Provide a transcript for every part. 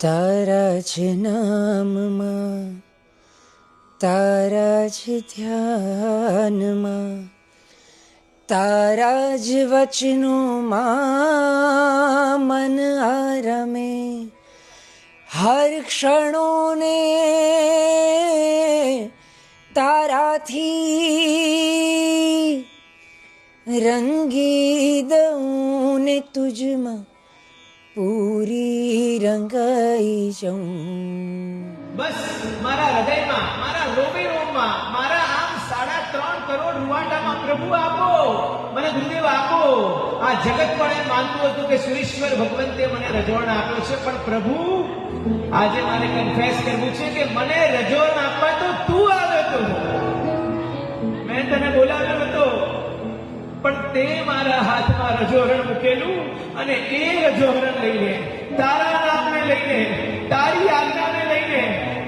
તારા જ નામમાં, તારા જ ધ્યાનમાં, તારા જ વચનોમાં મન આરમે. હર ક્ષણોને તારાથી રંગી દઉં ને તુજમાં પૂરી રંગાઈ જાઉં. બસ મારા હૃદયમાં, મારા રોમે રોમમાં, મારા આમ 3.5 કરોડ રૂવાટામાં પ્રભુ આપો, મને ગુરુદેવ આપો. આ જગત પણ એમ માનતું હતું કે સુરેશ્વર ભગવંતે મને રજોણ આપ્યો છે, પણ પ્રભુ આજે મારે કન્ફેસ કરવું છે કે મને રજોણ આપવા તો તું આવ્યો હતો. મેં તને બોલાવ્યો હતો, પણ તે મારા હાથમાં રજોરણ મૂકેલું અને એ રજોરણ લઈને, તારા નામને લઈને, તારી આજ્ઞાને લઈને,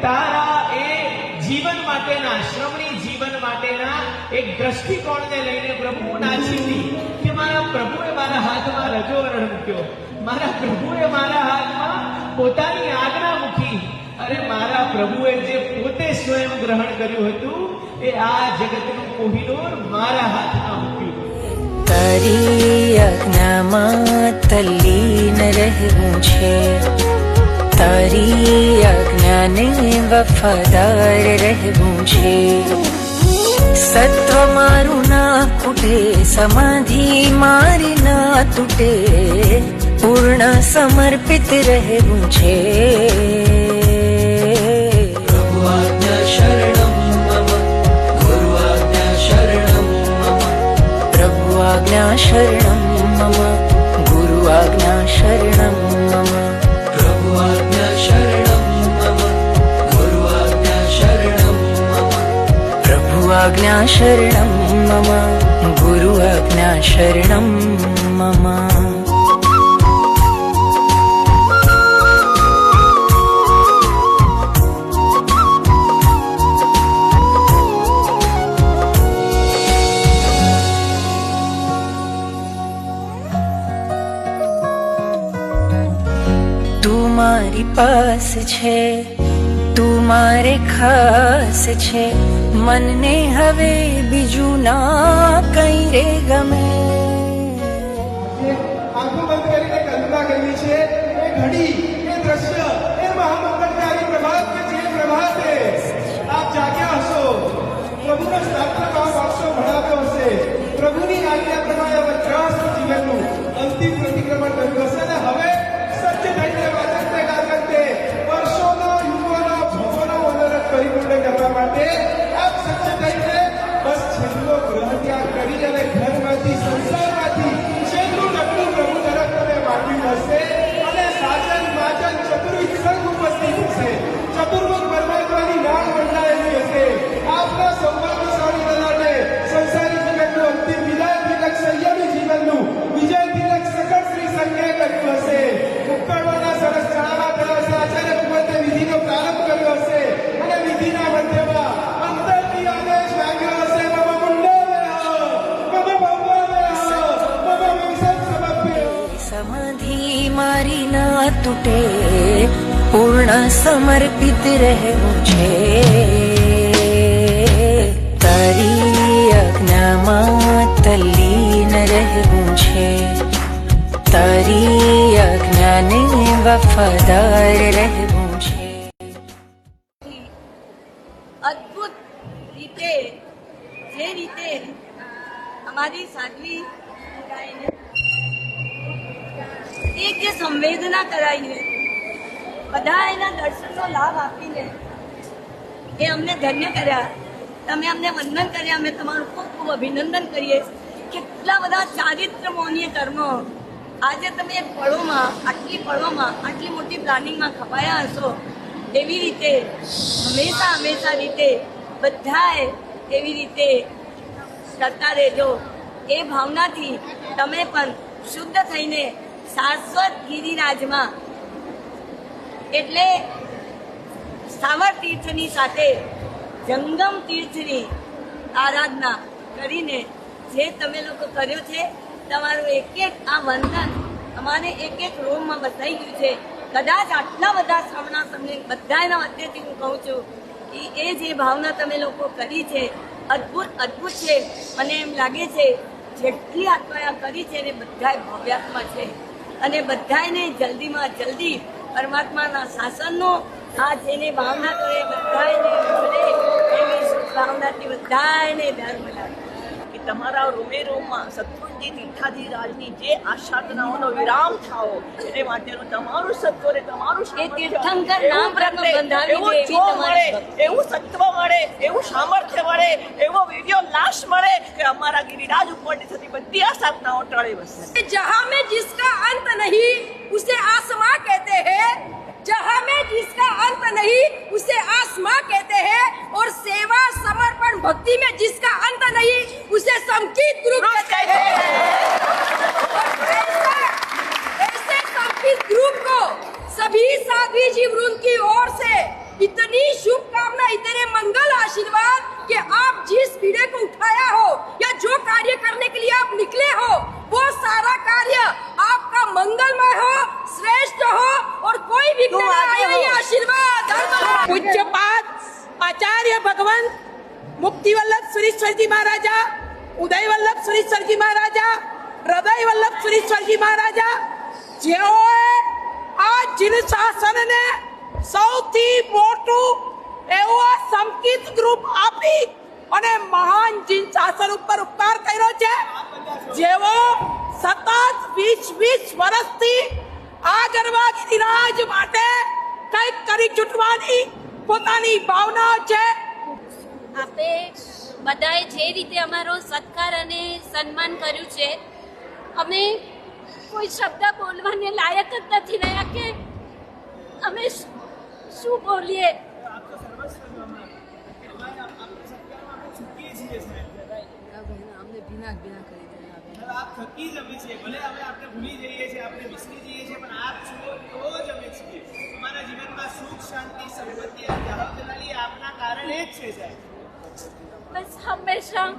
તારા એ જીવન માટેના, શ્રમણી જીવન માટેના એક દ્રષ્ટિકોણને લઈને પ્રભુ નાચી હતી કે મારા પ્રભુએ મારા હાથમાં રજોરણ મૂક્યો, મારા પ્રભુએ મારા હાથમાં પોતાની આજ્ઞા મૂકી. અરે મારા પ્રભુએ જે પોતે સ્વયં ગ્રહણ કર્યું હતું એ આ જગતનું કોહિનૂર મારા હાથમાં મૂક્યું. તારી આજ્ઞામાં તલ્લીન રહેવું છે, તારી આજ્ઞાને વફાદાર રહેવું છે. સત્વ મારું ના ખૂટે, સમાધિ મારી ના તૂટે, પૂર્ણ સમર્પિત રહેવું છે. પ્રભુ આજ્ઞા શરણમ મમ, ગુરુ આજ્ઞા શરણમ મમ. પ્રભુ આજ્ઞા શરણમ મમ, ગુરુ આજ્ઞા શરણમ મમ. પ્રભુ આજ્ઞા શરણમ મમ, ગુરુ આજ્ઞા શરણમ મમ. પ્રભુ આજ્ઞા શરણમ મમ, ગુરુ આજ્ઞા શરણમ મમ. તું મારી પાસ છે, તું મારે ખાસ છે, મનને હવે બીજું ના કઈ રે ગમે. આંખો બંધ કરીને કલ્પના કરવી છે એ ઘડી, એ દ્રશ્ય, એ મહામંગળકારી પ્રભાત કે જે પ્રભાતે આપ જાગ્યા હશો, પ્રભુનો શાસ્ત્ર ભાવ આપશો ભણાવ્યો હશે, પ્રભુની આજ્ઞા પ્રમાણે વજ્રાસ્ત્ર જીવનનું અંતિમ પ્રતિક્રમણ કર્યું હશે અને હવે સજ્જ થઈને વાચનતે ગાજનતે વર્ષોનો, યુગોનો, ભોગોનો મનોરથ પરિપૂર્ણ કરવા માટે આપ સજ્જ થઈને બસ છેલ્લો ગ્રહ ત્યાગ કરી અને ઘરમાંથી, સંસારમાંથી છેલ્લું ડગલું પ્રભુ તરફ તમે માંડ્યું હશે અને સાજન વાચન ચતુર્વિધ સંગ ઉપસ્થિત હશે, ચતુર્મુખ પરમાત્માની નામ મંડાયેલી હશે. આપના સૌભાગ્યશાળી બધાને સંસારી જીવનનું અંતિમ વિદાય તિલક, સંયમી જીવનનું વિજય તિલક સકળ શ્રી સંજ્ઞે કર્યું હશે. ઉપકરણોના સરસ ચડાવવા થયા હશે, આચાર્ય ભગવંતે વિધિનો પ્રારંભ કર્યો હશે અને વિધિના મધ્યમાં અંતરથી આદેશ વાગ્યો હશે, મમ મુંડો વેહ, મમ ભંગો વેહ, મમ વિસર્જ સમર્પ્ય. સમાધિ મારી ના તૂટે, પૂર્ણ સમર્પિત રહેવું છે. તારી આજ્ઞામાં તલ્લીન રહેવું છે, તારી આજ્ઞાને વફાદાર રહેવું છે. અદ્ભુત રીતે, જે રીતે અમારી સાધ્વી એક જે સંવેદના કરાઈને બધા એના દર્શનનો લાભ આપીને એ અમને ધન્ય કર્યા. તમે અમને વંદન કર્યા, અમે તમારું ખૂબ ખૂબ અભિનંદન કરીએ. કેટલા બધા ચારિત્ર મૌનીય કર્મો આજે તમે પળોમાં, આટલી મોટી પ્લાનિંગમાં ખપાયા હશો. એવી રીતે હંમેશા રીતે બધાએ એવી રીતે કરતા રહેજો. એ ભાવનાથી તમે પણ શુદ્ધ થઈને શાશ્વત ગિરિરાજમાં, એટલે સ્થાવર તીર્થની સાથે જંગમ તીર્થની આરાધના કરીને જે તમે લોકો કર્યો છે, તમારું એક એક આ વંદન અમારે એક એક રૂમમાં બતાવી ગયું છે. કદાચ આટલા બધા શ્રવણા તમને બધાના મધ્યથી હું કહું છું કે એ જે ભાવના તમે લોકો કરી છે અદ્ભુત છે. મને એમ લાગે છે જેટલી આત્માએ કરી છે એને બધા ભવ્યાત્મા છે અને બધાને જલ્દીમાં જલ્દી પરમાત્માના શાસનનો આ જેને ભાવના કરે બધાને મળે એવી ભાવનાથી બધાને ધર્મ લાગે. કે તમારા રૂમે રૂમમાં સત્વંજી તીર્થાધિરાજની જે આશાદનાઓનો વિરામ થાઓ એને માટેનું તમારું સત્વ ને તમારું એ તીર્થંકર નામ પ્રગટ બંધાવી એવું દે એવી જો તમારી મળે, એવું સત્વ મળે, એવું સામર્થ્ય મળે, એવો વિડીયો લાશ મળે કે અમારા ગિરિરાજ ઉપરની થતી બધી આશાદનાઓ ટળે બસે. जहाँ में जिसका अंत नहीं उसे आसमां कहते हैं, जहाँ में जिसका अंत नहीं उसे आसमां कहते हैं, और सेवा समर्पण भक्ति में जिसका अंत नहीं उसे समकीत ग्रुप कहते हैं. ऐसे समकीत ग्रुप को सभी साध्वी जी वृंद की ओर से इतनी शुभकामना, इतने मंगल आशीर्वाद कि आप जिस पीढ़े को उठाया हो या जो कार्य करने के लिए आप निकले हो वो सारा कार्य आपका मंगलमय हो, श्रेष्ठ हो और कोई विघ्न न आए. ये आशीर्वाद पूज्यपाद आचार्य भगवंत मुक्ति वल्लभ सुरेश्वर जी महाराजा, उदय वल्लभ सुरेश्वर जी महाराजा, हृदय वल्लभ सुरेश्वर जी महाराजा જેઓએ આ જીન શાસનને સૌથી મોટું એવું સંકિત ગ્રુપ આપી અને મહાન જીન શાસન ઉપર ઉપકાર કર્યો છે. જેઓ સતત 20 વર્ષથી આ ગરબા ગિરિરાજ માટે કંઈક કરી છૂટવાની પોતાની ભાવના છે. આપે બધાએ જે રીતે અમારો સત્કાર અને સન્માન કર્યું છે, અમે કોઈ શબ્દ બોલવાને લાયક જ નથી રહ્યા કે અમે શું બોલીએ. આપ થકી જ અમે છીએ, ભલે અમે આપણે ભૂલી જઈએ છીએ, આપણે વિસરી જઈએ છીએ, પણ આપ છો તો જ અમે છીએ. અમારા જીવનમાં સુખ, શાંતિ, સંપત્તિ અને જવાબદારી આપના કારણે જ છે સાહેબ. બસ હંમેશા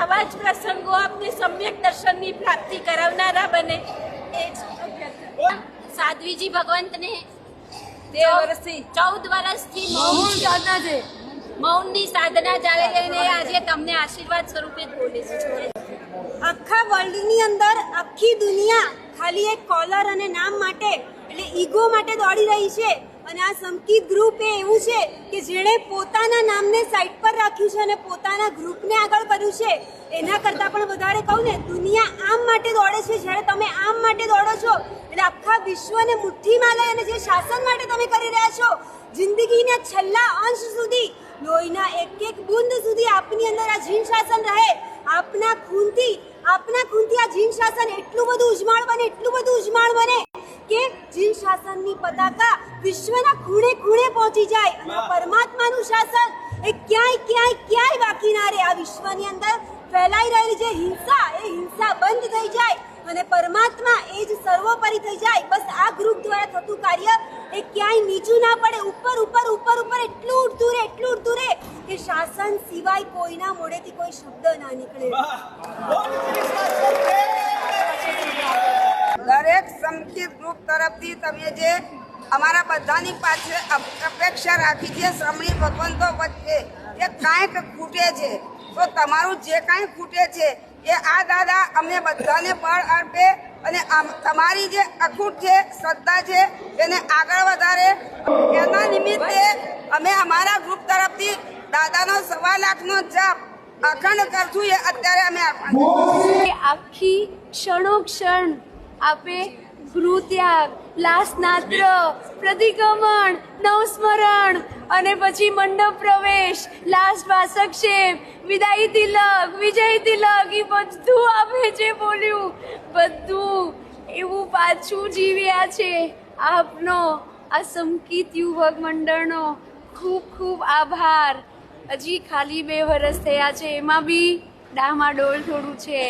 આવા જ પ્રસંગો આપને સમ્યક દર્શનની પ્રાપ્તિ કરાવનારા બને એ જ સાધ્વીજી ભગવંતને 14 વર્ષથી મૌનની સાધના ચાલે લઈને આજે તમને આશીર્વાદ સ્વરૂપે જ બોલે છે. આખા વર્લ્ડની અંદર આખી દુનિયા ખાલી એક કોલર અને નામ માટે એટલે ઈગો માટે દોડી રહી છે, અને આ સંકિત ગ્રુપ એ એવું છે કે જેણે પોતાના નામને સાઈડ પર રાખ્યું છે અને પોતાના ગ્રુપને આગળ કર્યું છે. એના કરતાં પણ વધારે કહું ને, દુનિયા આમ માટે દોડે છે. જ્યારે તમે આમ માટે દોડો છો એટલે આખા વિશ્વને મુઠ્ઠીમાં લઈ અને જે શાસન માટે તમે કરી રહ્યા છો, જિંદગીના છેલ્લા અંશ સુધી, લોહીના એક બુંદ સુધી આપની અંદર આ જીન શાસન રહે. આપના ખૂનથી આ જીન શાસન એટલું બધું ઉજ્જવળ બને, એટલું બધું ઉજ્જવળ બને કે જીન શાસનની પતાકા વિશ્વના ખૂણે ખૂણે પહોંચી જાય અને પરમાત્માનું શાસન એ ક્યાંય બાકી ના રહે. આ વિશ્વની અંદર ફેલાઈ રહેલી જે હિંસા, એ હિંસા બંધ થઈ જાય અને પરમાત્મા એ જ સર્વોપરી થઈ જાય. બસ આ ગ્રુપ દ્વારા થતું કાર્ય એ ક્યાંય નીચું ના પડે, ઉપર એટલું ઉડતું રહે કે શાસન સિવાય કોઈના મોઢેથી કોઈ શબ્દ ના નીકળે. દરેક સંકિત ગ્રુપ તરફથી તમે જે અમારા બધાની પાસે અપેક્ષા રાખી છે શ્રમણી ભગવંતો વચ્ચે એ કાંઈક ખૂટે છે, તો તમારું જે કાંઈ ખૂટે છે એ આ દાદા અમને બધાને બળ આપે અને તમારી જે અખૂટ છે શ્રદ્ધા છે એને આગળ વધારે. એના નિમિત્તે અમે અમારા ગ્રુપ તરફથી દાદાનો 1.25 લાખનો જાપ અખંડ કરશું. એ અત્યારે અમે આખી ક્ષણોક્ષણ આપે ગૃહત્યાગ, લાસનાત્ર, પ્રતિક્રમણ, નવસ્મરણ અને પછી મંડપ પ્રવેશ, લાસ્ટ વાસક્ષેપ, વિદાય તિલક, વિજય તિલક, એ બધું આપે છે બોલ્યું, બધું એવું પાછું જીવ્યા છે. આપનો આ સંકિત યુવક મંડળનો ખૂબ ખૂબ આભાર. હજી ખાલી 2 વર્ષ થયા છે, એમાં બી ડામાડોળ થોડું છે.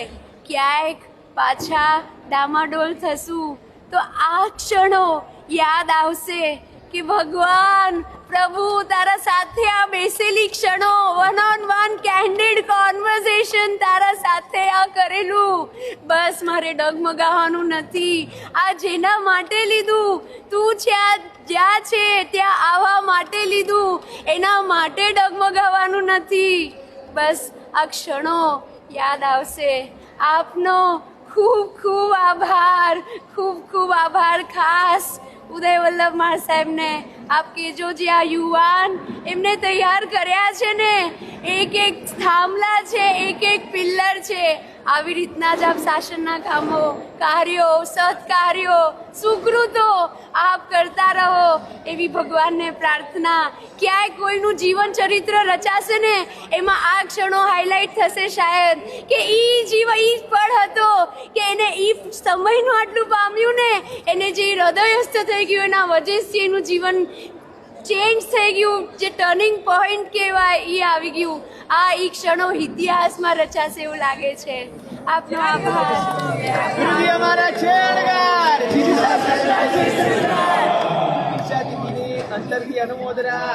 ક્યાંક પાછા ડામાડોળ થશું તો આ ક્ષણો યાદ આવશે કે ભગવાન પ્રભુ તારા સાથે આ બેસેલી ક્ષણો, one on one candid conversation તારા સાથે આ કરેલું, બસ મારે ડગમગાવાનું નથી. આ જેના માટે લીધું, તું જ્યાં છે ત્યાં આવવા માટે લીધું, એના માટે ડગમગાવાનું નથી. બસ આ ક્ષણો યાદ આવશે. આપનો ખૂબ ખૂબ આભાર, ખૂબ ખૂબ આભાર. ખાસ ઉદય વલ્લભ માર સાહેબને આપ કહેજો, જે આ યુવાન એમને તૈયાર કર્યા છે ને, એક એક થાંભલા છે, એક એક પિલ્લર છે. આવી રીતના જ આપ શાસનના કામો, કાર્યો, સત્કાર્યો, સુકૃતો આપ કરતા રહો, એવી ભગવાનને પ્રાર્થના. ક્યાંય કોઈનું જીવન ચરિત્ર રચાશે ને એમાં આ ક્ષણો હાઇલાઇટ થશે શાયદ, કે ઈ પળ હતો કે એને સમયનું આટલું પામ્યું ને, એને જે હૃદયસ્થ થઈ ગયું, એના વજેથી એનું જીવન ચેન્જ થઈ ગયું, જે ટર્નિંગ પોઈન્ટ કહેવાય એ આવી ગયું. આ ઈ ક્ષણો ઇતિહાસમાં રચાશે એવું લાગે છે. આપનો આભાર. ગુરુજી અમારા છેડગાર દીક્ષા દીદીની અંતરથી અનુમોદના.